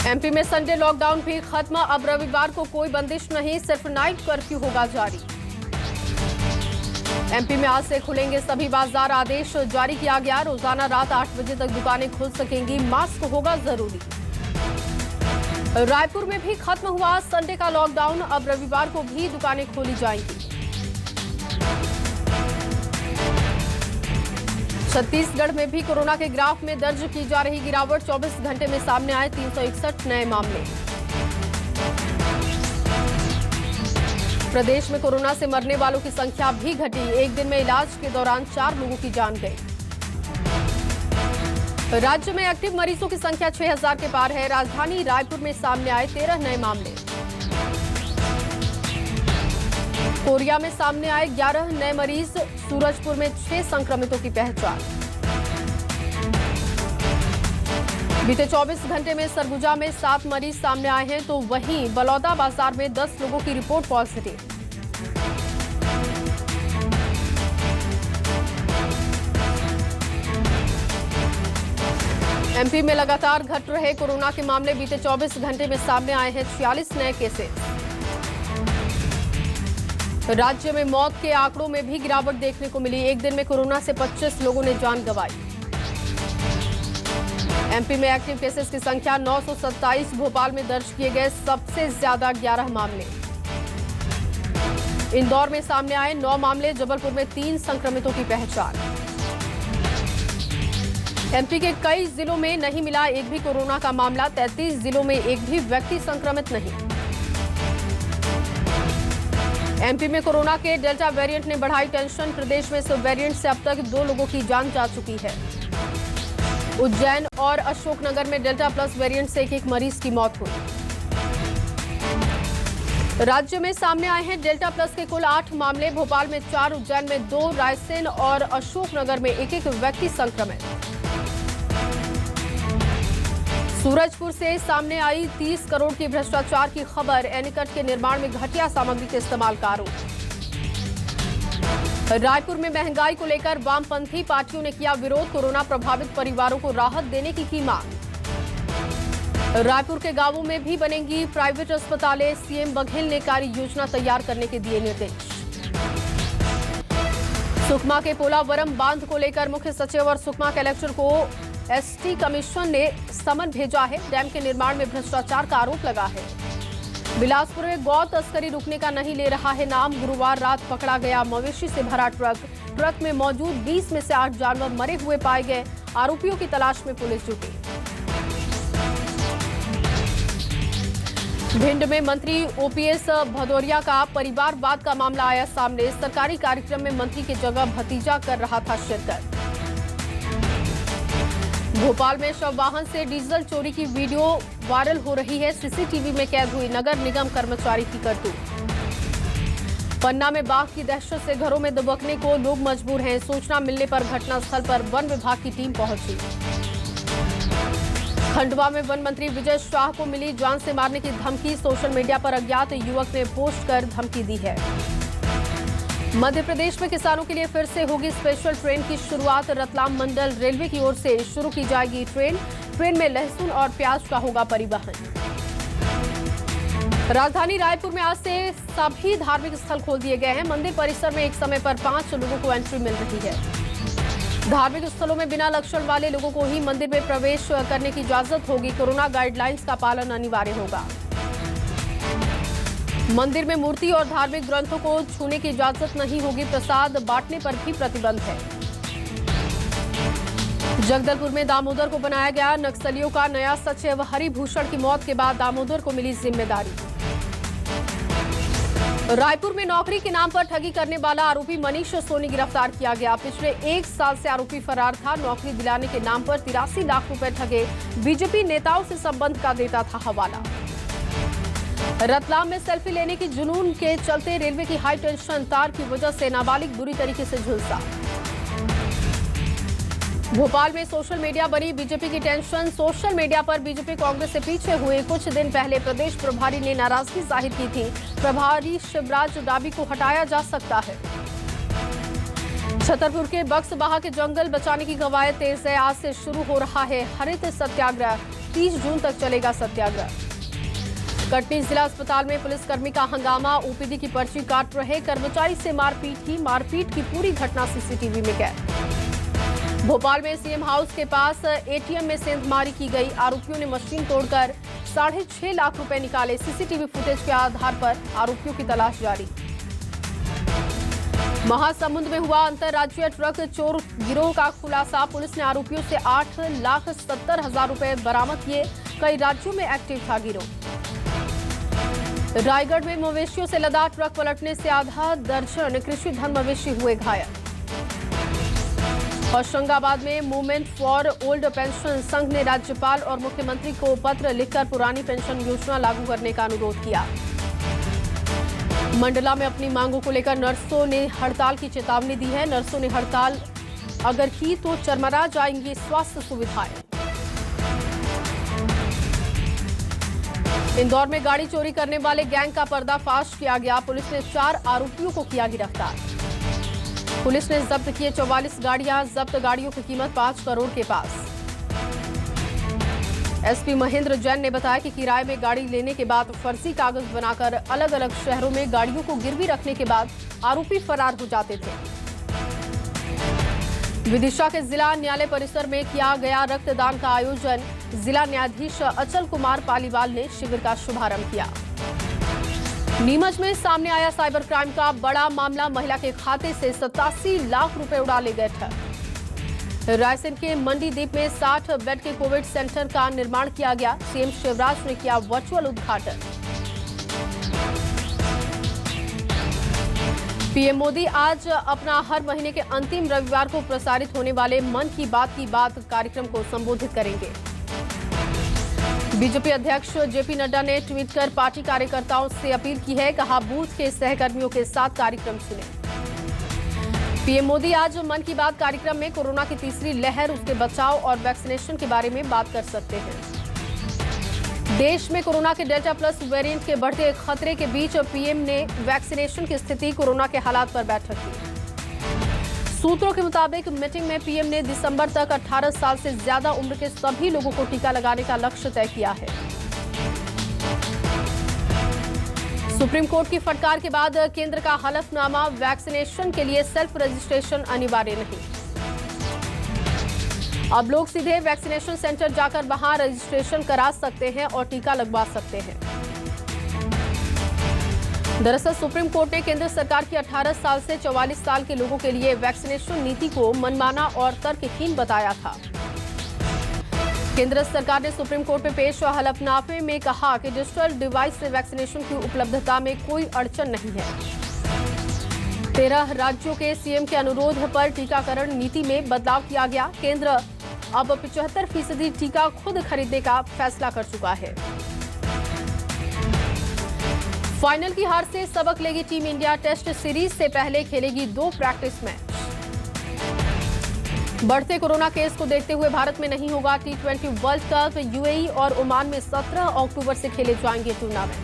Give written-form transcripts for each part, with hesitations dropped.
MP में Sunday lockdown भी खत्म। अब रविवार को कोई बंदिश नहीं, सिर्फ नाइट कर्फ्यू होगा जारी। एमपी में आज से खुलेंगे सभी बाजार, आदेश जारी किया गया। रोजाना रात 8 बजे तक दुकानें खुल सकेंगी, मास्क होगा जरूरी। रायपुर में भी खत्म हुआ संडे का लॉकडाउन, अब रविवार को भी दुकानें खोली जाएंगी। छत्तीसगढ़ में भी कोरोना के ग्राफ में दर्ज की जा रही गिरावट। 24 घंटे में सामने आए 361 नए मामले। प्रदेश में कोरोना से मरने वालों की संख्या भी घटी। एक दिन में इलाज के दौरान 4 लोगों की जान गई। राज्य में एक्टिव मरीजों की संख्या 6000 के पार है। राजधानी रायपुर में सामने आए 13 नए मामले। कोरिया में सामने आए 11 नए मरीज। सूरजपुर में 6 संक्रमितों की पहचान। बीते 24 घंटे में सरगुजा में 7 मरीज सामने आए हैं, तो वहीं बलौदा बाजार में 10 लोगों की रिपोर्ट पॉजिटिव। एमपी में लगातार घट रहे कोरोना के मामले। बीते 24 घंटे में सामने आए हैं 46 नए केसेस। राज्य में मौत के आंकड़ों में भी गिरावट देखने को मिली। एक दिन में कोरोना से 25 लोगों ने जान गंवाई। एमपी में एक्टिव केसेस की संख्या 927। भोपाल में दर्ज किए गए सबसे ज्यादा 11 मामले। इंदौर में सामने आए 9 मामले। जबलपुर में 3 संक्रमितों की पहचान। एमपी के कई जिलों में नहीं मिला एक भी कोरोना का मामला। 33 जिलों में एक भी व्यक्ति संक्रमित नहीं। एमपी में कोरोना के डेल्टा वेरिएंट ने बढ़ाई टेंशन। प्रदेश में इस वेरिएंट से अब तक 2 लोगों की जान जा चुकी है। उज्जैन और अशोकनगर में डेल्टा प्लस वेरिएंट से एक मरीज की मौत हुई। राज्य में सामने आए हैं डेल्टा प्लस के कुल 8 मामले। भोपाल में 4, उज्जैन में 2, रायसेन और अशोकनगर में एक व्यक्ति संक्रमित। सूरजपुर से सामने आई 30 करोड़ की भ्रष्टाचार की खबर। एनीकट के निर्माण में घटिया सामग्री के इस्तेमाल का आरोप। रायपुर में महंगाई को लेकर वामपंथी पार्टियों ने किया विरोध। कोरोना प्रभावित परिवारों को राहत देने की मांग। रायपुर के गांवों में भी बनेंगी प्राइवेट अस्पतालें। सीएम बघेल ने कार्य योजना तैयार करने के दिए निर्देश। सुकमा के पोलावरम बांध को लेकर मुख्य सचिव और सुकमा कलेक्टर को एसटी कमीशन ने समन भेजा है। डैम के निर्माण में भ्रष्टाचार का आरोप लगा है। बिलासपुर में गौ तस्करी रुकने का नहीं ले रहा है नाम। गुरुवार रात पकड़ा गया मवेशी से भरा ट्रक। ट्रक में मौजूद 20 में से 8 जानवर मरे हुए पाए गए। आरोपियों की तलाश में पुलिस जुटी। भिंड में मंत्री ओपीएस भदौरिया का परिवारवाद का मामला आया सामने। सरकारी कार्यक्रम में मंत्री की जगह भतीजा कर रहा था शिरकत। भोपाल में शव वाहन से डीजल चोरी की वीडियो वायरल हो रही है। सीसीटीवी में कैद हुई नगर निगम कर्मचारी की करतूत। पन्ना में बाघ की दहशत से घरों में दबकने को लोग मजबूर हैं। सूचना मिलने पर घटनास्थल पर वन विभाग की टीम पहुंची। खंडवा में वन मंत्री विजय शाह को मिली जान से मारने की धमकी। सोशल मीडिया पर अज्ञात युवक ने पोस्ट कर धमकी दी है। मध्य प्रदेश में किसानों के लिए फिर से होगी स्पेशल ट्रेन की शुरुआत। रतलाम मंडल रेलवे की ओर से शुरू की जाएगी ट्रेन। ट्रेन में लहसुन और प्याज का होगा परिवहन। राजधानी रायपुर में आज से सभी धार्मिक स्थल खोल दिए गए हैं। मंदिर परिसर में एक समय पर 5 लोगों को एंट्री मिल रही है। धार्मिक स्थलों में बिना लक्षण वाले लोगों को ही मंदिर में प्रवेश करने की इजाजत होगी। कोरोना गाइडलाइंस का पालन अनिवार्य होगा। मंदिर में मूर्ति और धार्मिक ग्रंथों को छूने की इजाजत नहीं होगी। प्रसाद बांटने पर भी प्रतिबंध है। जगदलपुर में दामोदर को बनाया गया नक्सलियों का नया सचिव। हरिभूषण की मौत के बाद दामोदर को मिली जिम्मेदारी। रायपुर में नौकरी के नाम पर ठगी करने वाला आरोपी मनीष सोनी गिरफ्तार किया गया। पिछले 1 साल से आरोपी फरार था। नौकरी दिलाने के नाम पर 83 लाख रुपए ठगे। बीजेपी नेताओं से संबंध का देता था हवाला। रतलाम में सेल्फी लेने की जुनून के चलते रेलवे की हाई टेंशन तार की वजह से नाबालिग बुरी तरीके से झुलसा। भोपाल में सोशल मीडिया बनी बीजेपी की टेंशन। सोशल मीडिया पर बीजेपी कांग्रेस से पीछे हुए। कुछ दिन पहले प्रदेश प्रभारी ने नाराजगी जाहिर की थी। प्रभारी शिवराज डाबी को हटाया जा सकता है। छतरपुर के बक्सबाहा के जंगल बचाने की कवायद तेज है। आज से शुरू हो रहा है हरित सत्याग्रह। 30 जून तक चलेगा सत्याग्रह। कटनी जिला अस्पताल में पुलिसकर्मी का हंगामा, ओपीडी की पर्ची काट रहे कर्मचारी से मारपीट की पूरी घटना सीसीटीवी में कैद। भोपाल में सीएम हाउस के पास एटीएम में सेंधमारी की गई, आरोपियों ने मशीन तोड़कर 6.5 लाख रुपए निकाले। सीसीटीवी फुटेज के आधार पर आरोपियों की तलाश जारी। महासमुंद में हुआ अंतर्राज्यीय ट्रक चोर गिरोह का खुलासा, पुलिस ने आरोपियों से 8,70,000 रुपए बरामद किए। कई राज्यों में एक्टिव था गिरोह। रायगढ़ में मवेशियों से लदा ट्रक पलटने से आधा दर्जन कृषि धन मवेशी हुए घायल। होशंगाबाद में मूवमेंट फॉर ओल्ड पेंशन संघ ने राज्यपाल और मुख्यमंत्री को पत्र लिखकर पुरानी पेंशन योजना लागू करने का अनुरोध किया। मंडला में अपनी मांगों को लेकर नर्सों ने हड़ताल की चेतावनी दी है। नर्सों ने हड़ताल अगर की तो चरमरा जाएंगी स्वास्थ्य सुविधाएं। इंदौर में गाड़ी चोरी करने वाले गैंग का पर्दाफाश किया गया, पुलिस ने 4 आरोपियों को किया गिरफ्तार। पुलिस ने जब्त किए 44 गाड़ियां, जब्त गाड़ियों की कीमत 5 करोड़ के पास। एसपी महेंद्र जैन ने बताया कि किराए में गाड़ी लेने के बाद फर्जी कागज बनाकर अलग अलग शहरों में गाड़ियों को गिरवी रखने के बाद आरोपी फरार हो जाते थे। विदिशा के जिला न्यायालय परिसर में किया गया रक्तदान का आयोजन, जिला न्यायाधीश अचल कुमार पालीवाल ने शिविर का शुभारंभ किया। नीमच में सामने आया साइबर क्राइम का बड़ा मामला, महिला के खाते से 87 लाख रुपए उड़ा ले गए ठग। रायसेन के मंडीदीप में 60 बेड के कोविड सेंटर का निर्माण किया गया, सीएम शिवराज ने किया वर्चुअल उद्घाटन। पीएम मोदी आज अपना हर महीने के अंतिम रविवार को प्रसारित होने वाले मन की बात कार्यक्रम को संबोधित करेंगे। बीजेपी अध्यक्ष जेपी नड्डा ने ट्वीट कर पार्टी कार्यकर्ताओं से अपील की है, कहा बूथ के सहकर्मियों के साथ कार्यक्रम सुने। पीएम मोदी आज मन की बात कार्यक्रम में कोरोना की तीसरी लहर, उसके बचाव और वैक्सीनेशन के बारे में बात कर सकते हैं। देश में कोरोना के डेल्टा प्लस वेरिएंट के बढ़ते खतरे के बीच पीएम ने वैक्सीनेशन की स्थिति, कोरोना के हालात पर बैठक की। सूत्रों के मुताबिक मीटिंग में पीएम ने दिसंबर तक 18 साल से ज्यादा उम्र के सभी लोगों को टीका लगाने का लक्ष्य तय किया है। सुप्रीम कोर्ट की फटकार के बाद केंद्र का हलफनामा, वैक्सीनेशन के लिए सेल्फ रजिस्ट्रेशन अनिवार्य नहीं। अब लोग सीधे वैक्सीनेशन सेंटर जाकर वहां रजिस्ट्रेशन करा सकते हैं और टीका लगवा सकते हैं। दरअसल सुप्रीम कोर्ट ने केंद्र सरकार की 18 साल से 44 साल के लोगों के लिए वैक्सीनेशन नीति को मनमाना और तर्कहीन बताया था। केंद्र सरकार ने सुप्रीम कोर्ट में पेश हलफनामे में कहा कि डिजिटल डिवाइस से वैक्सीनेशन की उपलब्धता में कोई अड़चन नहीं है। 13 राज्यों के सीएम के अनुरोध पर टीकाकरण नीति में बदलाव किया गया। केंद्र अब 75% टीका खुद खरीदने का फैसला कर चुका है। फाइनल की हार से सबक लेगी टीम इंडिया, टेस्ट सीरीज से पहले खेलेगी 2 प्रैक्टिस मैच। बढ़ते कोरोना केस को देखते हुए भारत में नहीं होगा T20 वर्ल्ड कप, यूएई और ओमान में 17 अक्टूबर से खेले जाएंगे टूर्नामेंट।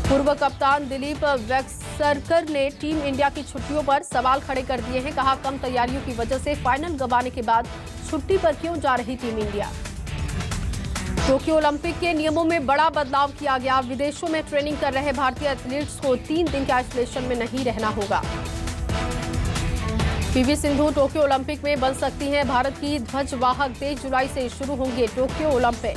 पूर्व कप्तान दिलीप वेंगसरकर ने टीम इंडिया की छुट्टियों पर सवाल खड़े कर दिए हैं, कहा कम तैयारियों की वजह से फाइनल गंवाने के बाद छुट्टी पर क्यों जा रही टीम इंडिया। टोक्यो ओलंपिक के नियमों में बड़ा बदलाव किया गया, विदेशों में ट्रेनिंग कर रहे भारतीय एथलीट्स को 3 दिन के आइसोलेशन में नहीं रहना होगा। पीवी सिंधु टोक्यो ओलंपिक में बन सकती हैं भारत की ध्वजवाहक, 23 जुलाई से शुरू होंगे टोक्यो ओलंपिक।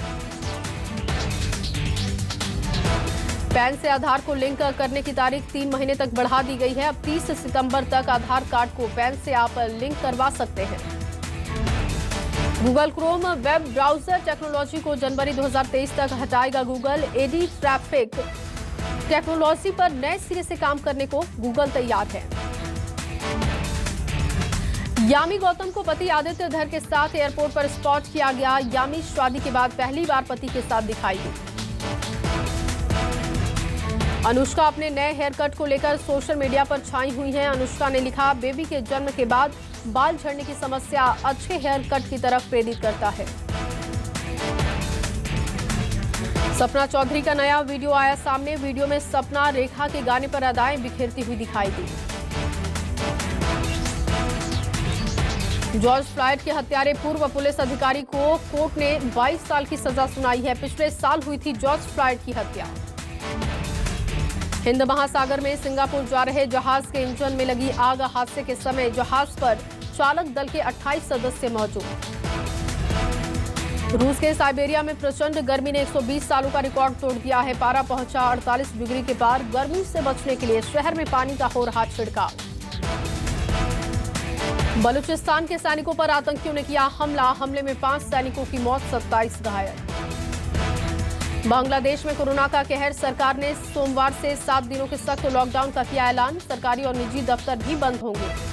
पैन से आधार को लिंक करने की तारीख 3 महीने तक बढ़ा दी गई है। अब 30 सितंबर तक आधार कार्ड को पैन से आप लिंक करवा सकते हैं। Google Chrome web browser technology को जनवरी 2023 तक हटाएगा गूगल। एडी ट्रैफिक टेक्नोलॉजी पर नए सिरे से काम करने को गूगल तैयार है। यामी गौतम को पति आदित्य धर के साथ एयरपोर्ट पर स्पॉट किया गया। यामी शादी के बाद पहली बार पति के साथ दिखाई दी। अनुष्का अपने नए हेयर कट को लेकर सोशल मीडिया पर छाई हुई हैं। अनुष्का ने लिखा, बेबी के जन्म के बाद बाल झड़ने की समस्या अच्छे हेयर कट की तरफ प्रेरित करता है। सपना चौधरी का नया वीडियो आया सामने। वीडियो में सपना रेखा के गाने पर अदाएं बिखेरती हुई दिखाई दी। जॉर्ज फ्लॉयड के हत्यारे पूर्व पुलिस अधिकारी को कोर्ट ने 22 साल की सजा सुनाई है। पिछले साल हुई थी जॉर्ज फ्लॉयड की हत्या। हिंद महासागर में सिंगापुर जा रहे जहाज के इंजन में लगी आग। हादसे के समय जहाज पर चालक दल के 28 सदस्य मौजूद। रूस के साइबेरिया में प्रचंड गर्मी ने 120 सालों का रिकॉर्ड तोड़ दिया है। पारा पहुंचा 48 डिग्री के पार। गर्मी से बचने के लिए शहर में पानी का हो रहा छिड़काव। बलूचिस्तान के सैनिकों पर आतंकियों ने किया हमला। हमले में 5 सैनिकों की मौत, 27 घायल। बांग्लादेश में कोरोना का कहर। सरकार ने सोमवार से 7 दिनों के सख्त लॉकडाउन का किया ऐलान। सरकारी और निजी दफ्तर भी बंद होंगे।